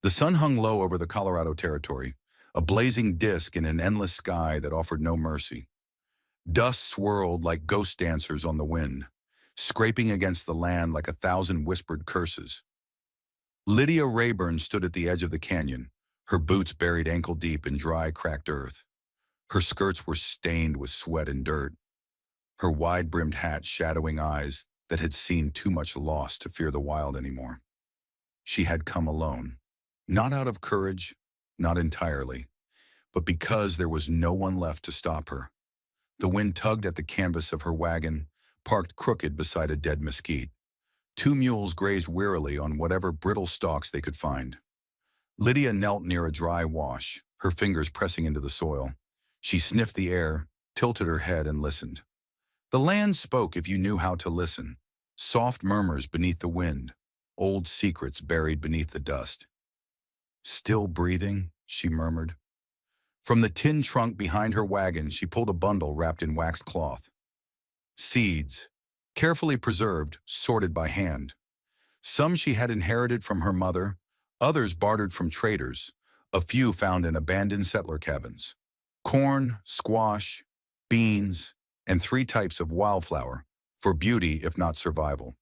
The sun hung low over the Colorado Territory, a blazing disk in an endless sky that offered no mercy. Dust swirled like ghost dancers on the wind, scraping against the land like 1,000 whispered curses. Lydia Rayburn stood at the edge of the canyon, her boots buried ankle-deep in dry, cracked earth. Her skirts were stained with sweat and dirt, her wide-brimmed hat shadowing eyes that had seen too much loss to fear the wild anymore. She had come alone, not out of courage, not entirely, but because there was no one left to stop her. The wind tugged at the canvas of her wagon, parked crooked beside a dead mesquite. Two mules grazed wearily on whatever brittle stalks they could find. Lydia knelt near a dry wash, her fingers pressing into the soil. She sniffed the air, tilted her head, and listened. The land spoke if you knew how to listen. Soft murmurs beneath the wind, old secrets buried beneath the dust. "Still breathing," she murmured. From the tin trunk behind her wagon, she pulled a bundle wrapped in waxed cloth. Seeds, carefully preserved, sorted by hand. Some she had inherited from her mother, others bartered from traders, a few found in abandoned settler cabins. Corn, squash, beans, and 3 types of wildflower, for beauty if not survival.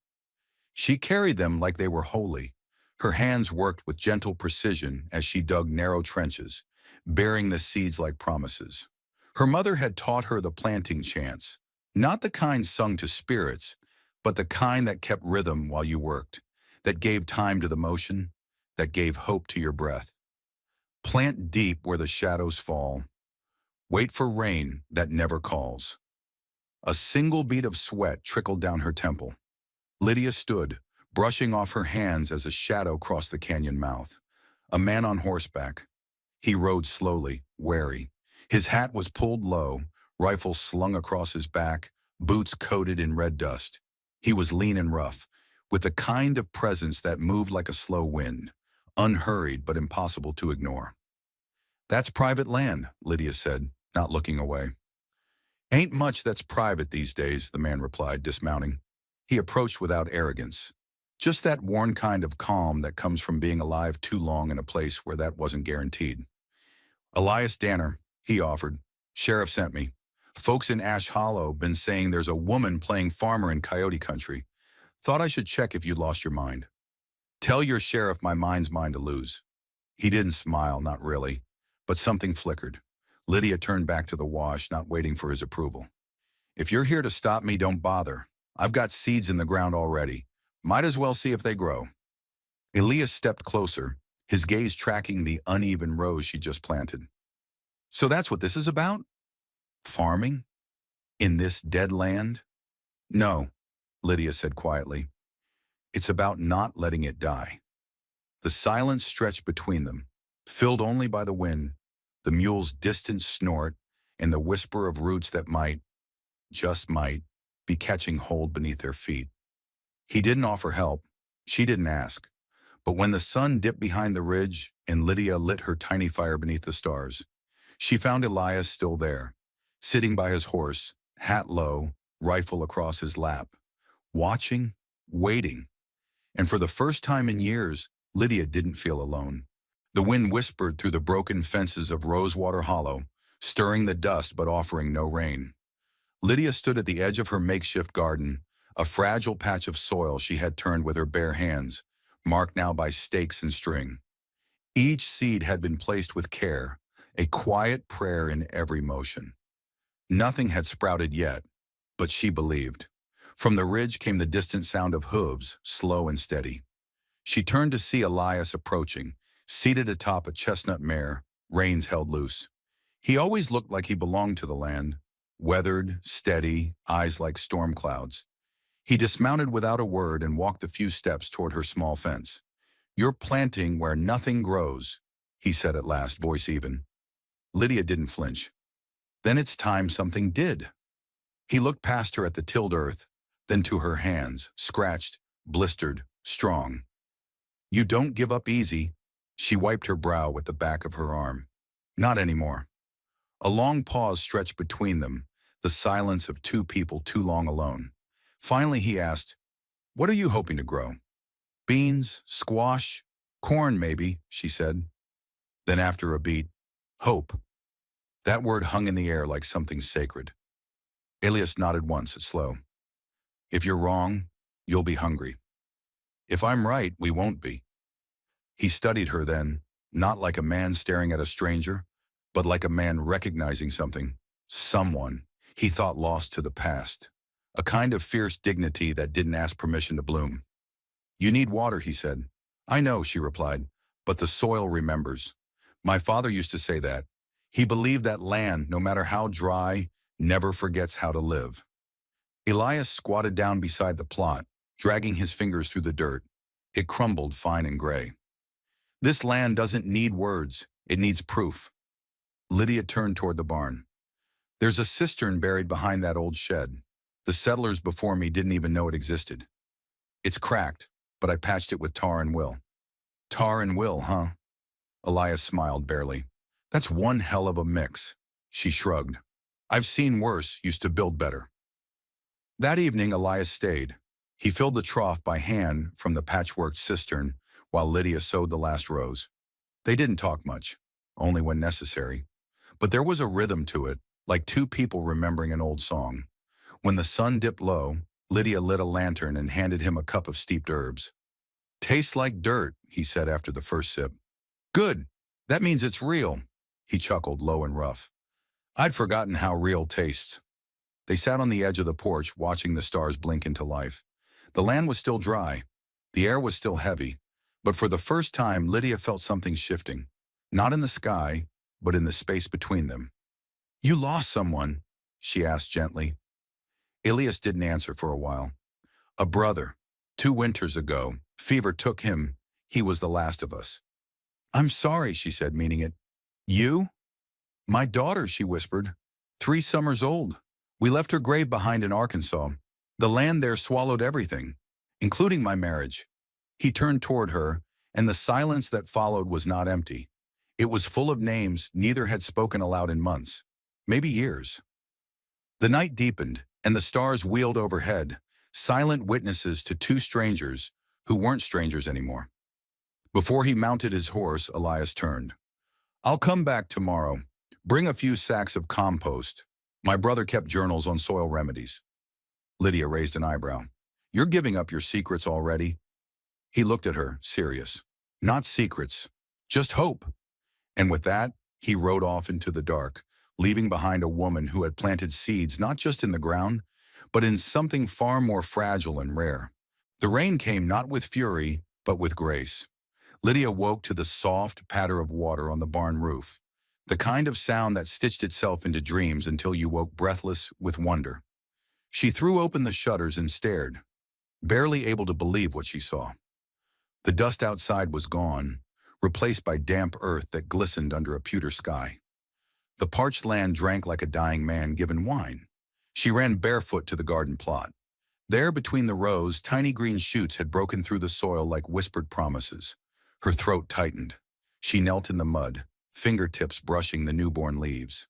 She carried them like they were holy. Her hands worked with gentle precision as she dug narrow trenches, bearing the seeds like promises. Her mother had taught her the planting chants, not the kind sung to spirits, but the kind that kept rhythm while you worked, that gave time to the motion, that gave hope to your breath. Plant deep where the shadows fall. Wait for rain that never calls. A single bead of sweat trickled down her temple. Lydia stood, brushing off her hands as a shadow crossed the canyon mouth. A man on horseback. He rode slowly, wary. His hat was pulled low, rifle slung across his back, boots coated in red dust. He was lean and rough, with the kind of presence that moved like a slow wind, unhurried but impossible to ignore. "That's private land," Lydia said, not looking away. "Ain't much that's private these days," the man replied, dismounting. He approached without arrogance. Just that worn kind of calm that comes from being alive too long in a place where that wasn't guaranteed. "Elias Danner," he offered. "Sheriff sent me. Folks in Ash Hollow been saying there's a woman playing farmer in Coyote Country. Thought I should check if you'd lost your mind. Tell your sheriff my mind's mine to lose." He didn't smile, not really, but something flickered. Lydia turned back to the wash, not waiting for his approval. "If you're here to stop me, don't bother. I've got seeds in the ground already. Might as well see if they grow." Elias stepped closer, his gaze tracking the uneven rows she just planted. "So that's what this is about? Farming? In this dead land?" "No," Lydia said quietly. "It's about not letting it die." The silence stretched between them, filled only by the wind, the mule's distant snort, and the whisper of roots that might, just might, be catching hold beneath their feet. He didn't offer help. She didn't ask. But when the sun dipped behind the ridge and Lydia lit her tiny fire beneath the stars, she found Elias still there, sitting by his horse, hat low, rifle across his lap, watching, waiting. And for the first time in years, Lydia didn't feel alone. The wind whispered through the broken fences of Rosewater Hollow, stirring the dust but offering no rain. Lydia stood at the edge of her makeshift garden, a fragile patch of soil she had turned with her bare hands, marked now by stakes and string. Each seed had been placed with care, a quiet prayer in every motion. Nothing had sprouted yet, but she believed. From the ridge came the distant sound of hooves, slow and steady. She turned to see Elias approaching, seated atop a chestnut mare, reins held loose. He always looked like he belonged to the land, weathered, steady, eyes like storm clouds. He dismounted without a word and walked the few steps toward her small fence. "You're planting where nothing grows," he said at last, voice even. Lydia didn't flinch. "Then it's time something did." He looked past her at the tilled earth, then to her hands, scratched, blistered, strong. "You don't give up easy." She wiped her brow with the back of her arm. "Not anymore." A long pause stretched between them, the silence of two people too long alone. Finally he asked, "What are you hoping to grow? Beans? Squash? Corn, maybe, she said. Then after a beat, hope. That word hung in the air like something sacred. Elias nodded once, slow. If you're wrong, you'll be hungry. If I'm right, we won't be. He studied her then, not like a man staring at a stranger, but like a man recognizing something, someone he thought lost to the past. A kind of fierce dignity that didn't ask permission to bloom. You need water, he said. I know, she replied, but the soil remembers. My father used to say that. He believed that land, no matter how dry, never forgets how to live. Elias squatted down beside the plot, dragging his fingers through the dirt. It crumbled fine and gray. This land doesn't need words, it needs proof. Lydia turned toward the barn. There's a cistern buried behind that old shed. The settlers before me didn't even know it existed. It's cracked, but I patched it with tar and will. Tar and will, huh? Elias smiled barely. That's one hell of a mix. She shrugged. I've seen worse, used to build better. That evening, Elias stayed. He filled the trough by hand from the patchwork cistern while Lydia sewed the last rows. They didn't talk much, only when necessary. But there was a rhythm to it, like two people remembering an old song. When the sun dipped low, Lydia lit a lantern and handed him a cup of steeped herbs. Tastes like dirt, he said after the first sip. Good. That means it's real. He chuckled low and rough. I'd forgotten how real tastes. They sat on the edge of the porch watching the stars blink into life. The land was still dry. The air was still heavy. But for the first time, Lydia felt something shifting. Not in the sky, but in the space between them. You lost someone, she asked gently. Elias didn't answer for a while. A brother. 2 winters ago, fever took him. He was the last of us. I'm sorry, she said, meaning it. You? My daughter, she whispered. 3 summers old. We left her grave behind in Arkansas. The land there swallowed everything, including my marriage. He turned toward her, and the silence that followed was not empty. It was full of names neither had spoken aloud in months, maybe years. The night deepened, and the stars wheeled overhead, silent witnesses to 2 strangers who weren't strangers anymore. Before he mounted his horse, Elias turned. I'll come back tomorrow. Bring a few sacks of compost. My brother kept journals on soil remedies. Lydia raised an eyebrow. You're giving up your secrets already? He looked at her, serious. Not secrets, just hope. And with that, he rode off into the dark, leaving behind a woman who had planted seeds not just in the ground, but in something far more fragile and rare. The rain came not with fury, but with grace. Lydia woke to the soft patter of water on the barn roof, the kind of sound that stitched itself into dreams until you woke breathless with wonder. She threw open the shutters and stared, barely able to believe what she saw. The dust outside was gone, replaced by damp earth that glistened under a pewter sky. The parched land drank like a dying man given wine. She ran barefoot to the garden plot. There, between the rows, tiny green shoots had broken through the soil like whispered promises. Her throat tightened. She knelt in the mud, fingertips brushing the newborn leaves.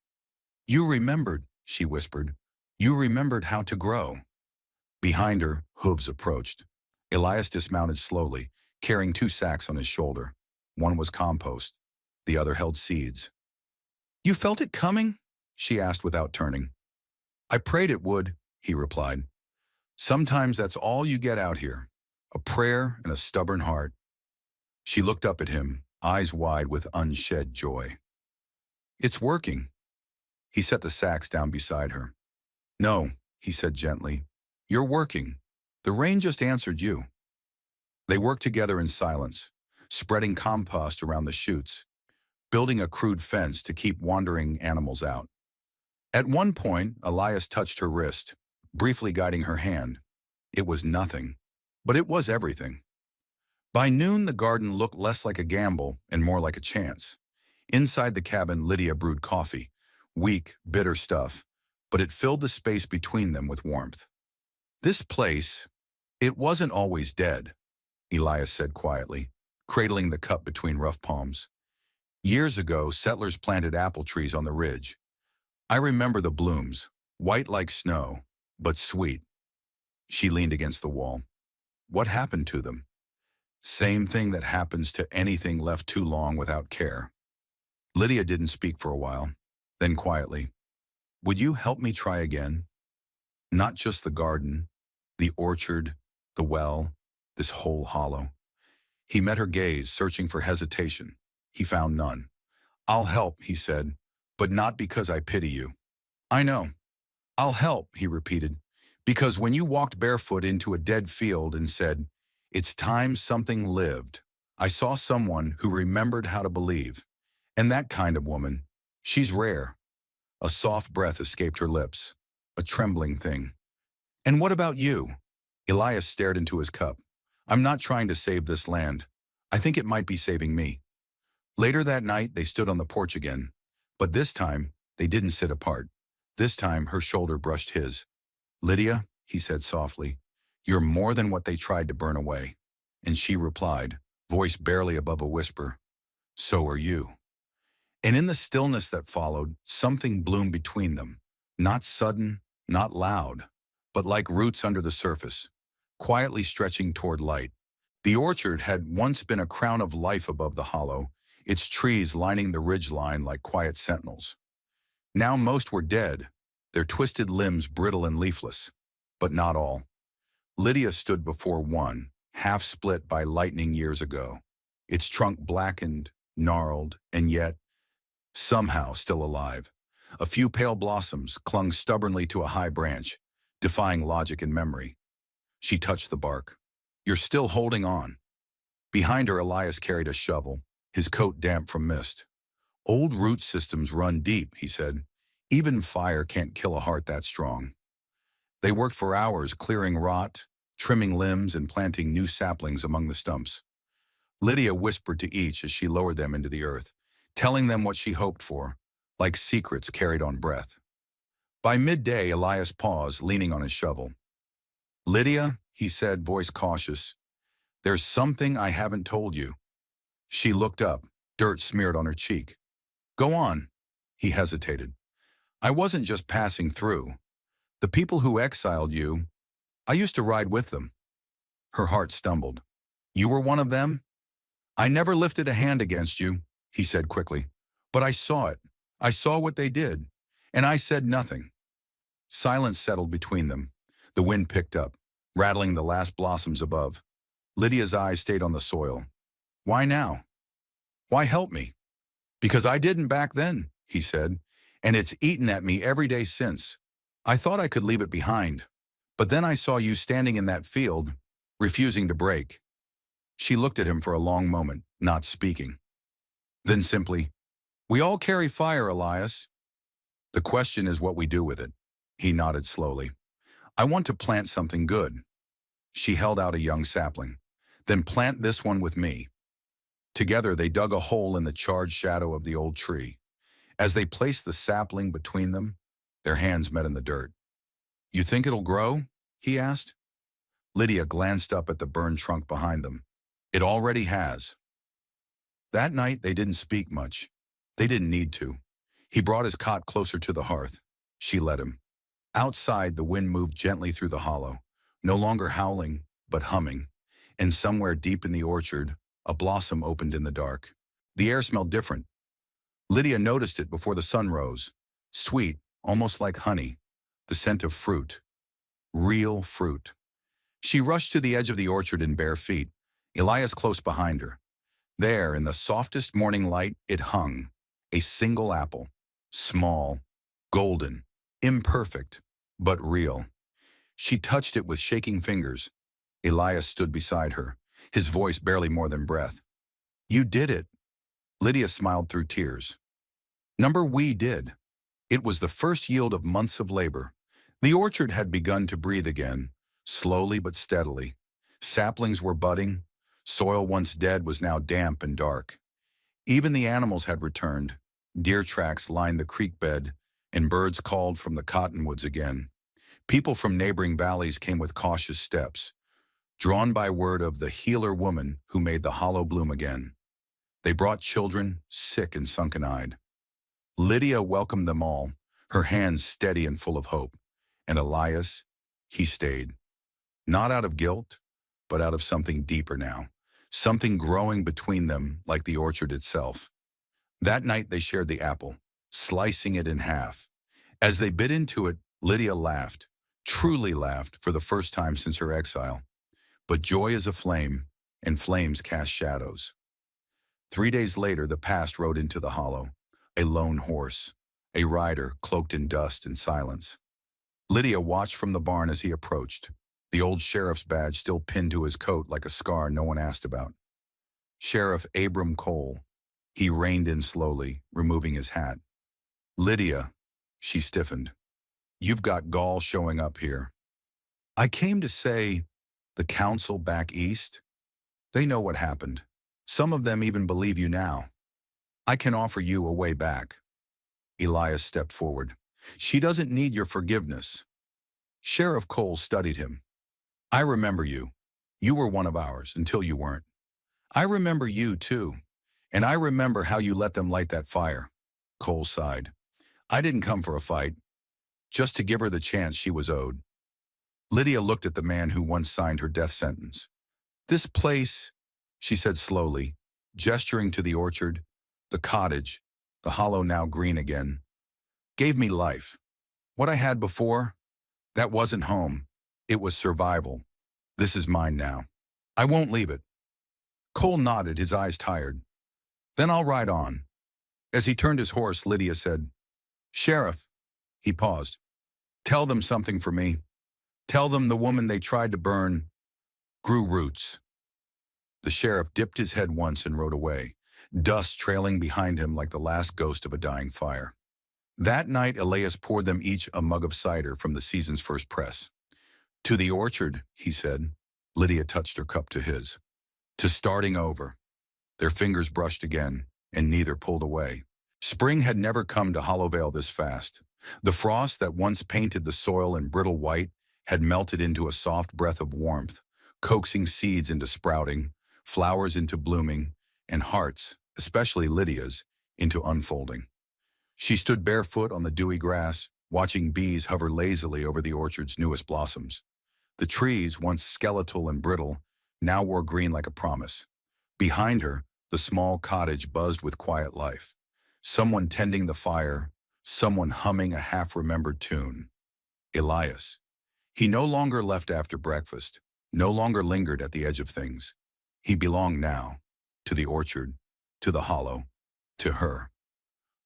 You remembered, she whispered. You remembered how to grow. Behind her, hooves approached. Elias dismounted slowly, carrying 2 sacks on his shoulder. One was compost. The other held seeds. You felt it coming? She asked without turning. I prayed it would, he replied. Sometimes that's all you get out here, a prayer and a stubborn heart. She looked up at him, eyes wide with unshed joy. It's working. He set the sacks down beside her. No, he said gently. You're working. The rain just answered you. They worked together in silence, spreading compost around the chutes, building a crude fence to keep wandering animals out. At one point, Elias touched her wrist, briefly guiding her hand. It was nothing, but it was everything. By noon, the garden looked less like a gamble and more like a chance. Inside the cabin, Lydia brewed coffee, weak, bitter stuff, but it filled the space between them with warmth. This place, it wasn't always dead, Elias said quietly, cradling the cup between rough palms. Years ago, settlers planted apple trees on the ridge. I remember the blooms, white like snow, but sweet. She leaned against the wall. What happened to them? Same thing that happens to anything left too long without care. Lydia didn't speak for a while. Then quietly, would you help me try again? Not just the garden, the orchard, the well, this whole hollow. He met her gaze, searching for hesitation. He found none. I'll help, he said, but not because I pity you. I know. I'll help, he repeated, because when you walked barefoot into a dead field and said, it's time something lived, I saw someone who remembered how to believe. And that kind of woman, she's rare. A soft breath escaped her lips, a trembling thing. And what about you? Elias stared into his cup. I'm not trying to save this land. I think it might be saving me. Later that night, they stood on the porch again. But this time, they didn't sit apart. This time, her shoulder brushed his. Lydia, he said softly, you're more than what they tried to burn away. And she replied, voice barely above a whisper, so are you. And in the stillness that followed, something bloomed between them. Not sudden, not loud, but like roots under the surface, quietly stretching toward light. The orchard had once been a crown of life above the hollow, its trees lining the ridgeline like quiet sentinels. Now most were dead, their twisted limbs brittle and leafless. But not all. Lydia stood before one, half split by lightning years ago, its trunk blackened, gnarled, and yet, somehow still alive. A few pale blossoms clung stubbornly to a high branch, defying logic and memory. She touched the bark. You're still holding on. Behind her, Elias carried a shovel, his coat damp from mist. Old root systems run deep, he said. Even fire can't kill a heart that strong. They worked for hours, clearing rot, trimming limbs, and planting new saplings among the stumps. Lydia whispered to each as she lowered them into the earth, telling them what she hoped for, like secrets carried on breath. By midday, Elias paused, leaning on his shovel. Lydia, he said, voice cautious, there's something I haven't told you. She looked up, dirt smeared on her cheek. Go on. He hesitated. I wasn't just passing through. The people who exiled you, I used to ride with them. Her heart stumbled. You were one of them? I never lifted a hand against you, he said quickly. But I saw it. I saw what they did. And I said nothing. Silence settled between them. The wind picked up, rattling the last blossoms above. Lydia's eyes stayed on the soil. Why now? Why help me? Because I didn't back then, he said, and it's eaten at me every day since. I thought I could leave it behind, but then I saw you standing in that field, refusing to break. She looked at him for a long moment, not speaking. Then simply, we all carry fire, Elias. The question is what we do with it. He nodded slowly. I want to plant something good. She held out a young sapling. Then plant this one with me. Together they dug a hole in the charred shadow of the old tree. As they placed the sapling between them, their hands met in the dirt. You think it'll grow? He asked. Lydia glanced up at the burned trunk behind them. It already has. That night they didn't speak much. They didn't need to. He brought his cot closer to the hearth. She let him. Outside, the wind moved gently through the hollow, no longer howling, but humming. And somewhere deep in the orchard, a blossom opened in the dark. The air smelled different. Lydia noticed it before the sun rose. Sweet, almost like honey. The scent of fruit. Real fruit. She rushed to the edge of the orchard in bare feet, Elias close behind her. There, in the softest morning light, it hung. A single apple. Small, golden, imperfect, but real. She touched it with shaking fingers. Elias stood beside her, his voice barely more than breath. You did it. Lydia smiled through tears. We did. It was the first yield of months of labor. The orchard had begun to breathe again, slowly but steadily. Saplings were budding. Soil once dead was now damp and dark. Even the animals had returned. Deer tracks lined the creek bed, and birds called from the cottonwoods again. People from neighboring valleys came with cautious steps, drawn by word of the healer woman who made the hollow bloom again. They brought children, sick and sunken-eyed. Lydia welcomed them all, her hands steady and full of hope. And Elias, he stayed. Not out of guilt, but out of something deeper now. something growing between them like the orchard itself. That night they shared the apple, slicing it in half. As they bit into it, Lydia laughed, truly laughed for the first time since her exile. But joy is a flame, and flames cast shadows. 3 days later, the past rode into the hollow, a lone horse, a rider cloaked in dust and silence. Lydia watched from the barn as he approached, the old sheriff's badge still pinned to his coat like a scar no one asked about. Sheriff Abram Cole. He reined in slowly, removing his hat. Lydia, she stiffened. You've got gall showing up here. I came to say, the council back east? They know what happened. Some of them even believe you now. I can offer you a way back. Elias stepped forward. She doesn't need your forgiveness. Sheriff Cole studied him. I remember you. You were one of ours until you weren't. I remember you too. And I remember how you let them light that fire. Cole sighed. I didn't come for a fight, just to give her the chance she was owed. Lydia looked at the man who once signed her death sentence. This place, she said slowly, gesturing to the orchard, the cottage, the hollow now green again, gave me life. What I had before, that wasn't home. It was survival. This is mine now. I won't leave it. Cole nodded, his eyes tired. Then I'll ride on. As he turned his horse, Lydia said, Sheriff, he paused, tell them something for me. Tell them the woman they tried to burn grew roots. The sheriff dipped his head once and rode away, dust trailing behind him like the last ghost of a dying fire. That night, Elias poured them each a mug of cider from the season's first press. To the orchard, he said. Lydia touched her cup to his. To starting over. Their fingers brushed again, and neither pulled away. Spring had never come to Hollowvale this fast. The frost that once painted the soil in brittle white had melted into a soft breath of warmth, coaxing seeds into sprouting, flowers into blooming, and hearts, especially Lydia's, into unfolding. She stood barefoot on the dewy grass, watching bees hover lazily over the orchard's newest blossoms. The trees, once skeletal and brittle, now wore green like a promise. Behind her, the small cottage buzzed with quiet life. Someone tending the fire, someone humming a half-remembered tune. Elias. He no longer left after breakfast, no longer lingered at the edge of things. He belonged now, to the orchard, to the hollow, to her.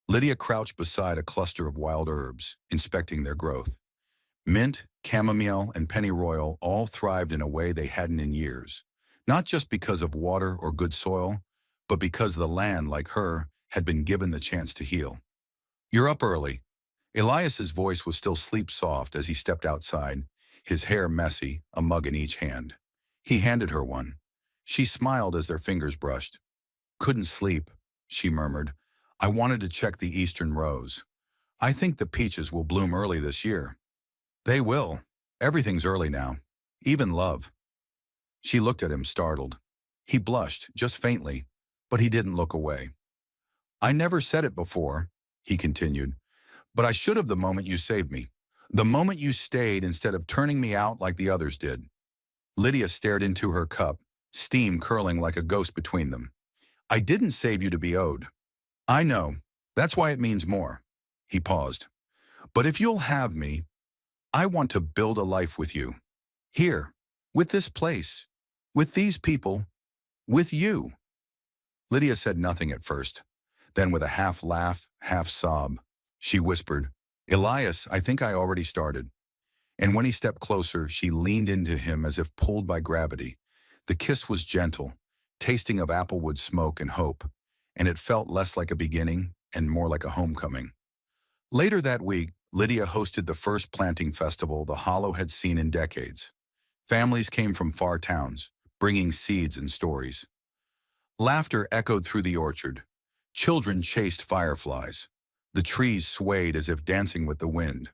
Lydia crouched beside a cluster of wild herbs, inspecting their growth. Mint, chamomile, and pennyroyal all thrived in a way they hadn't in years, not just because of water or good soil, but because the land, like her, had been given the chance to heal. You're up early. Elias's voice was still sleep-soft as he stepped outside, his hair messy, a mug in each hand. He handed her one. She smiled as their fingers brushed. Couldn't sleep, she murmured. I wanted to check the eastern rose. I think the peaches will bloom early this year. They will. Everything's early now. Even love. She looked at him, startled. He blushed, just faintly, but he didn't look away. I never said it before, he continued, but I should have the moment you saved me. The moment you stayed instead of turning me out like the others did. Lydia stared into her cup, steam curling like a ghost between them. I didn't save you to be owed. I know. That's why it means more. He paused. But if you'll have me, I want to build a life with you. Here, with this place, with these people, with you. Lydia said nothing at first. Then with a half laugh, half sob, she whispered, Elias, I think I already started. And when he stepped closer, she leaned into him as if pulled by gravity. The kiss was gentle, tasting of applewood smoke and hope, and it felt less like a beginning and more like a homecoming. Later that week, Lydia hosted the first planting festival the Hollow had seen in decades. Families came from far towns, bringing seeds and stories. Laughter echoed through the orchard. Children chased fireflies. The trees swayed as if dancing with the wind.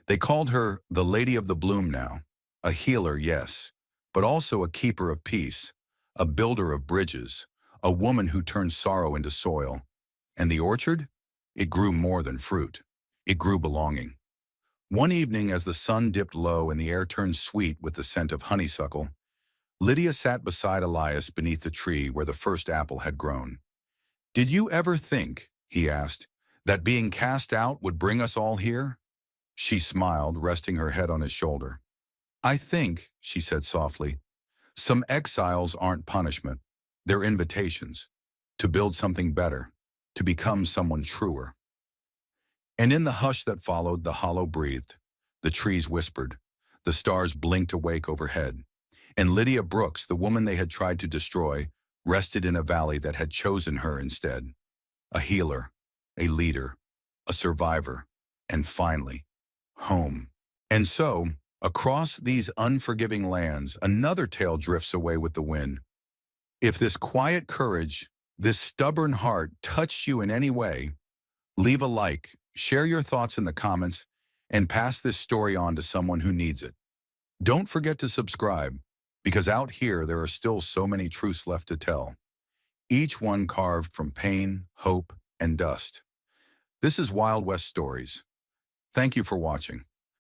They called her the Lady of the Bloom now. A healer, yes, but also a keeper of peace, a builder of bridges, a woman who turned sorrow into soil. And the orchard? It grew more than fruit. It grew belonging. One evening, as the sun dipped low and the air turned sweet with the scent of honeysuckle, Lydia sat beside Elias beneath the tree where the first apple had grown. "Did you ever think," he asked, "that being cast out would bring us all here?" She smiled, resting her head on his shoulder. "I think," she said softly, "some exiles aren't punishment. They're invitations. To build something better. To become someone truer." And in the hush that followed, the hollow breathed. The trees whispered. The stars blinked awake overhead. And Lydia Brooks, the woman they had tried to destroy, rested in a valley that had chosen her instead. A healer, a leader, a survivor, and finally, home. And so, across these unforgiving lands, another tale drifts away with the wind. If this quiet courage, this stubborn heart touched you in any way, leave a like, share your thoughts in the comments, and pass this story on to someone who needs it. Don't forget to subscribe, because out here there are still so many truths left to tell, each one carved from pain, hope, and dust. This is Wild West Stories. Thank you for watching.